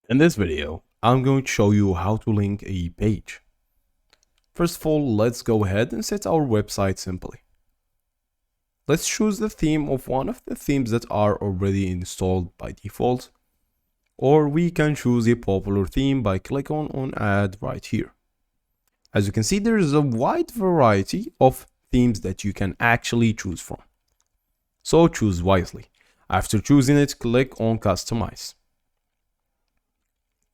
In this video, I'm going to show you how to link a page. First of all, let's go ahead and set our website simply. Let's choose the theme of one of the themes that are already installed by default, or we can choose a popular theme by clicking on add right here. As you can see, there is a wide variety of themes that you can actually choose from. So choose wisely. After choosing it, click on customize.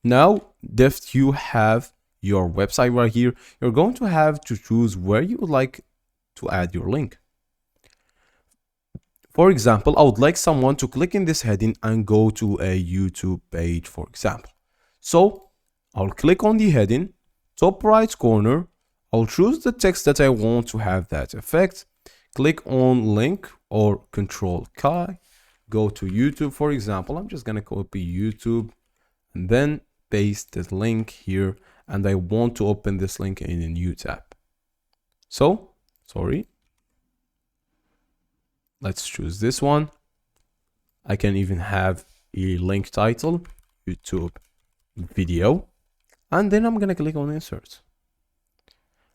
Now that you have your website right here, you're going to have to choose where you would like to add your link. For example, I would like someone to click in this heading and go to a YouTube page, for example. So I'll click on the heading, top right corner. I'll choose the text that I want to have that effect. Click on link or control K. Go to YouTube, for example. I'm just going to copy YouTube and then paste this link here, and I want to open this link in a new tab. So, let's choose this one. I can even have a link title, YouTube video, and then I'm gonna click on insert.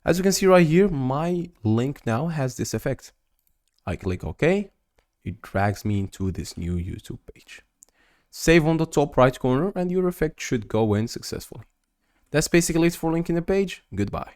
As you can see right here, my link now has this effect. I click OK, it drags me into this new YouTube page. Save on the top right corner and your effect should go in successfully. That's basically it for linking the page. Goodbye.